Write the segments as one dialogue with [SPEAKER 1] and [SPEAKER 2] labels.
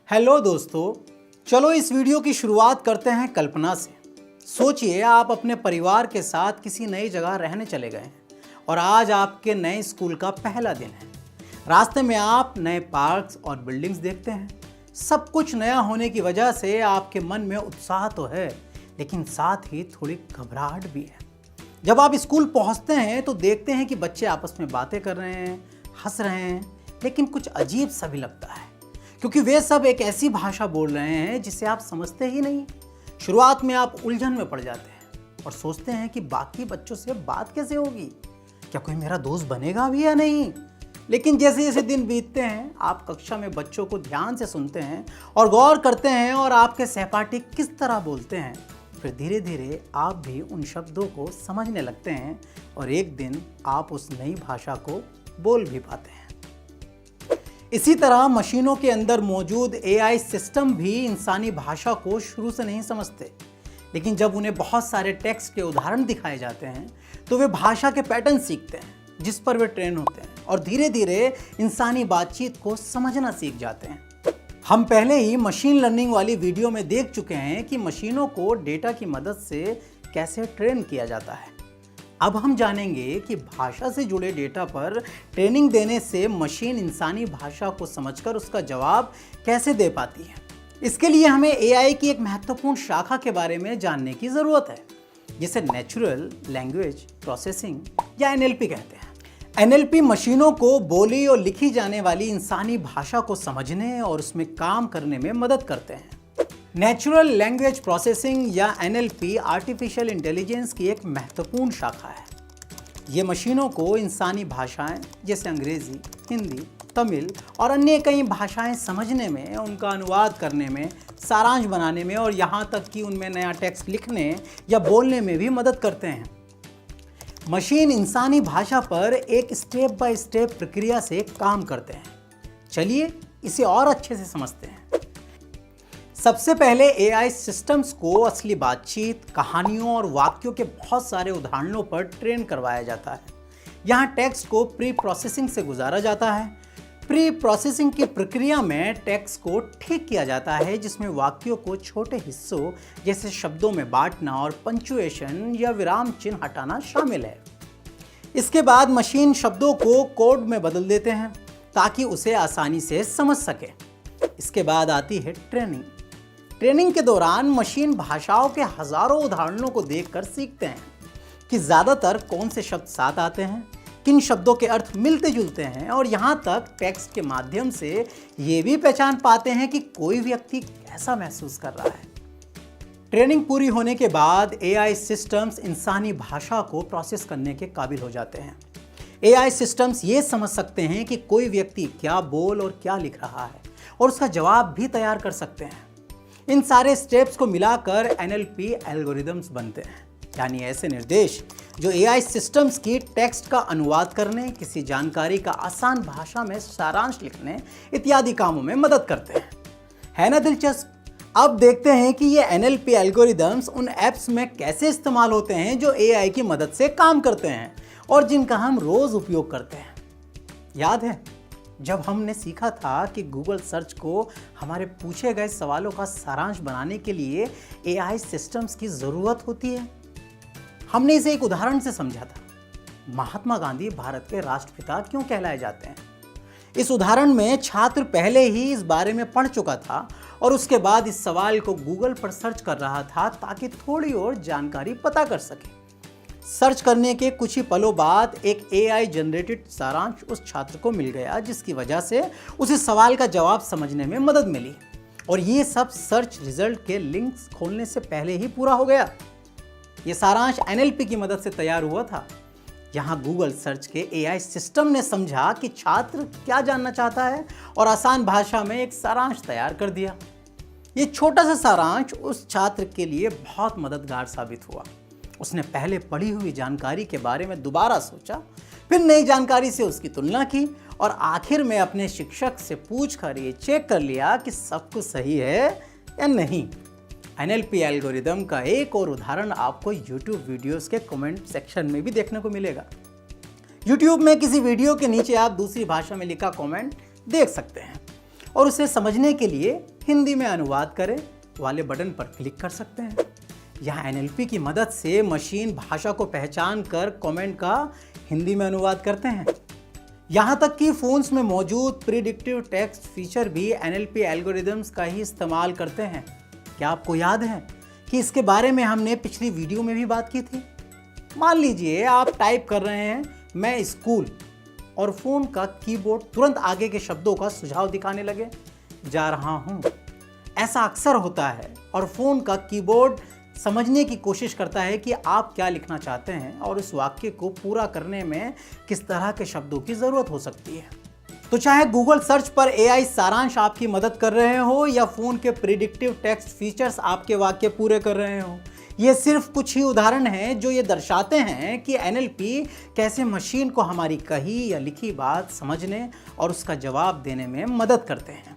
[SPEAKER 1] Hello दोस्तों, चलो इस वीडियो की शुरुआत करते हैं कल्पना से। सोचिए आप अपने परिवार के साथ किसी नई जगह रहने चले गए हैं और आज आपके नए स्कूल का पहला दिन है। रास्ते में आप नए पार्क्स और बिल्डिंग्स देखते हैं। सब कुछ नया होने की वजह से आपके मन में उत्साह तो है, लेकिन साथ ही थोड़ी घबराहट भी है। जब आप स्कूल पहुंचते हैं तो देखते हैं कि बच्चे आपस में बातें कर रहे हैं, हंस रहे हैं, लेकिन कुछ अजीब सा भी लगता है क्योंकि वे सब एक ऐसी भाषा बोल रहे हैं जिसे आप समझते ही नहीं। शुरुआत में आप उलझन में पड़ जाते हैं और सोचते हैं कि बाकी बच्चों से बात कैसे होगी, क्या कोई मेरा दोस्त बनेगा भी या नहीं। लेकिन जैसे जैसे दिन बीतते हैं आप कक्षा में बच्चों को ध्यान से सुनते हैं और गौर करते हैं और आपके सहपाठी किस तरह बोलते हैं, फिर धीरे धीरे आप भी उन शब्दों को समझने लगते हैं और एक दिन आप उस नई भाषा को बोल भी पाते हैं। इसी तरह मशीनों के अंदर मौजूद AI सिस्टम भी इंसानी भाषा को शुरू से नहीं समझते, लेकिन जब उन्हें बहुत सारे टेक्स्ट के उदाहरण दिखाए जाते हैं तो वे भाषा के पैटर्न सीखते हैं जिस पर वे ट्रेन होते हैं और धीरे धीरे इंसानी बातचीत को समझना सीख जाते हैं। हम पहले ही मशीन लर्निंग वाली वीडियो में देख चुके हैं कि मशीनों को डेटा की मदद से कैसे ट्रेन किया जाता है। अब हम जानेंगे कि भाषा से जुड़े डेटा पर ट्रेनिंग देने से मशीन इंसानी भाषा को समझकर उसका जवाब कैसे दे पाती है। इसके लिए हमें AI की एक महत्वपूर्ण शाखा के बारे में जानने की ज़रूरत है, जिसे नेचुरल लैंग्वेज प्रोसेसिंग या NLP कहते हैं। NLP मशीनों को बोली और लिखी जाने वाली इंसानी भाषा को समझने और उसमें काम करने में मदद करते हैं। नेचुरल लैंग्वेज प्रोसेसिंग या NLP आर्टिफिशियल इंटेलिजेंस की एक महत्वपूर्ण शाखा है। ये मशीनों को इंसानी भाषाएं जैसे अंग्रेजी, हिंदी, तमिल और अन्य कई भाषाएं समझने में, उनका अनुवाद करने में, सारांश बनाने में और यहाँ तक कि उनमें नया टेक्स्ट लिखने या बोलने में भी मदद करते हैं। मशीन इंसानी भाषा पर एक स्टेप बाय स्टेप प्रक्रिया से काम करते हैं। चलिए इसे और अच्छे से समझते हैं। सबसे पहले AI सिस्टम्स को असली बातचीत, कहानियों और वाक्यों के बहुत सारे उदाहरणों पर ट्रेन करवाया जाता है। यहाँ टेक्स्ट को प्री प्रोसेसिंग से गुजारा जाता है। प्री प्रोसेसिंग की प्रक्रिया में टेक्स्ट को ठीक किया जाता है, जिसमें वाक्यों को छोटे हिस्सों जैसे शब्दों में बांटना और पंक्चुएशन या विराम चिन्ह हटाना शामिल है। इसके बाद मशीन शब्दों को कोड में बदल देते हैं ताकि उसे आसानी से समझ सके। इसके बाद आती है ट्रेनिंग। ट्रेनिंग के दौरान मशीन भाषाओं के हजारों उदाहरणों को देखकर सीखते हैं कि ज़्यादातर कौन से शब्द साथ आते हैं, किन शब्दों के अर्थ मिलते जुलते हैं और यहाँ तक टेक्स्ट के माध्यम से ये भी पहचान पाते हैं कि कोई व्यक्ति कैसा महसूस कर रहा है। ट्रेनिंग पूरी होने के बाद AI सिस्टम्स इंसानी भाषा को प्रोसेस करने के काबिल हो जाते हैं। AI सिस्टम्स ये समझ सकते हैं कि कोई व्यक्ति क्या बोल और क्या लिख रहा है और उसका जवाब भी तैयार कर सकते हैं। इन सारे स्टेप्स को मिलाकर NLP एल्गोरिदम्स बनते हैं, यानी ऐसे निर्देश जो AI सिस्टम्स की टेक्स्ट का अनुवाद करने, किसी जानकारी का आसान भाषा में सारांश लिखने इत्यादि कामों में मदद करते हैं। है ना दिलचस्प? अब देखते हैं कि ये NLP एल्गोरिदम्स उन ऐप्स में कैसे इस्तेमाल होते हैं जो AI की मदद से काम करते हैं और जिनका हम रोज़ उपयोग करते हैं। याद है जब हमने सीखा था कि गूगल सर्च को हमारे पूछे गए सवालों का सारांश बनाने के लिए AI सिस्टम्स की ज़रूरत होती है? हमने इसे एक उदाहरण से समझा था। महात्मा गांधी भारत के राष्ट्रपिता क्यों कहलाए जाते हैं? इस उदाहरण में छात्र पहले ही इस बारे में पढ़ चुका था और उसके बाद इस सवाल को गूगल पर सर्च कर रहा था ताकि थोड़ी और जानकारी पता कर सके। सर्च करने के कुछ ही पलों बाद एक AI जनरेटेड सारांश उस छात्र को मिल गया, जिसकी वजह से उसे सवाल का जवाब समझने में मदद मिली और ये सब सर्च रिजल्ट के लिंक्स खोलने से पहले ही पूरा हो गया। ये सारांश NLP की मदद से तैयार हुआ था। यहाँ गूगल सर्च के AI सिस्टम ने समझा कि छात्र क्या जानना चाहता है और आसान भाषा में एक सारांश तैयार कर दिया। ये छोटा सा सारांश उस छात्र के लिए बहुत मददगार साबित हुआ। उसने पहले पढ़ी हुई जानकारी के बारे में दोबारा सोचा, फिर नई जानकारी से उसकी तुलना की और आखिर में अपने शिक्षक से पूछकर ये चेक कर लिया कि सब कुछ सही है या नहीं। NLP एल्गोरिदम का एक और उदाहरण आपको YouTube वीडियोस के कमेंट सेक्शन में भी देखने को मिलेगा। YouTube में किसी वीडियो के नीचे आप दूसरी भाषा में लिखा कमेंट देख सकते हैं और उसे समझने के लिए हिंदी में अनुवाद करें वाले बटन पर क्लिक कर सकते हैं। यहाँ NLP की मदद से मशीन भाषा को पहचान कर कमेंट का हिंदी में अनुवाद करते हैं। यहाँ तक कि फोन्स में मौजूद प्रिडिक्टिव टेक्स्ट फीचर भी NLP एल्गोरिदम्स का ही इस्तेमाल करते हैं। क्या आपको याद है कि इसके बारे में हमने पिछली वीडियो में भी बात की थी? मान लीजिए आप टाइप कर रहे हैं मैं स्कूल और फोन का कीबोर्ड तुरंत आगे के शब्दों का सुझाव दिखाने लगे, जा रहा हूं। ऐसा अक्सर होता है और फोन का कीबोर्ड समझने की कोशिश करता है कि आप क्या लिखना चाहते हैं और उस वाक्य को पूरा करने में किस तरह के शब्दों की जरूरत हो सकती है। तो चाहे गूगल सर्च पर AI सारांश आपकी मदद कर रहे हो या फोन के प्रिडिक्टिव टेक्स्ट फीचर्स आपके वाक्य पूरे कर रहे हो, ये सिर्फ कुछ ही उदाहरण हैं जो ये दर्शाते हैं कि NLP कैसे मशीन को हमारी कही या लिखी बात समझने और उसका जवाब देने में मदद करते हैं।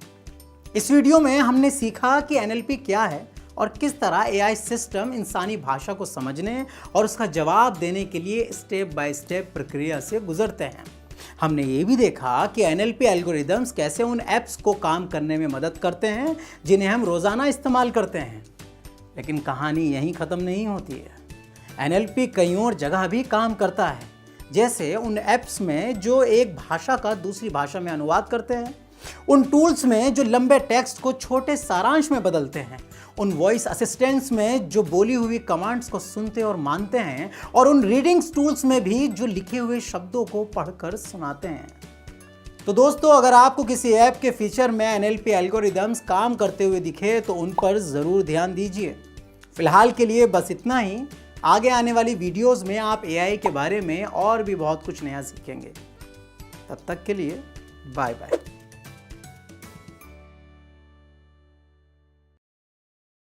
[SPEAKER 1] इस वीडियो में हमने सीखा कि NLP क्या है और किस तरह AI सिस्टम इंसानी भाषा को समझने और उसका जवाब देने के लिए स्टेप बाय स्टेप प्रक्रिया से गुजरते हैं। हमने ये भी देखा कि NLP एल्गोरिदम्स कैसे उन ऐप्स को काम करने में मदद करते हैं जिन्हें हम रोज़ाना इस्तेमाल करते हैं। लेकिन कहानी यहीं ख़त्म नहीं होती है। NLP कई और जगह भी काम करता है, जैसे उन ऐप्स में जो एक भाषा का दूसरी भाषा में अनुवाद करते हैं, उन टूल्स में जो लंबे टेक्स्ट को छोटे सारांश में बदलते हैं, उन वॉइस असिस्टेंट्स में जो बोली हुई कमांड्स को सुनते और मानते हैं, और उन रीडिंग्स टूल्स में भी जो लिखे हुए शब्दों को पढ़कर सुनाते हैं। तो दोस्तों, अगर आपको किसी ऐप के फीचर में NLP एल्गोरिदम्स काम करते हुए दिखे तो उन पर ज़रूर ध्यान दीजिए। फिलहाल के लिए बस इतना ही। आगे आने वाली वीडियोस में आप AI के बारे में और भी बहुत कुछ नया सीखेंगे। तब तक के लिए बाय बाय।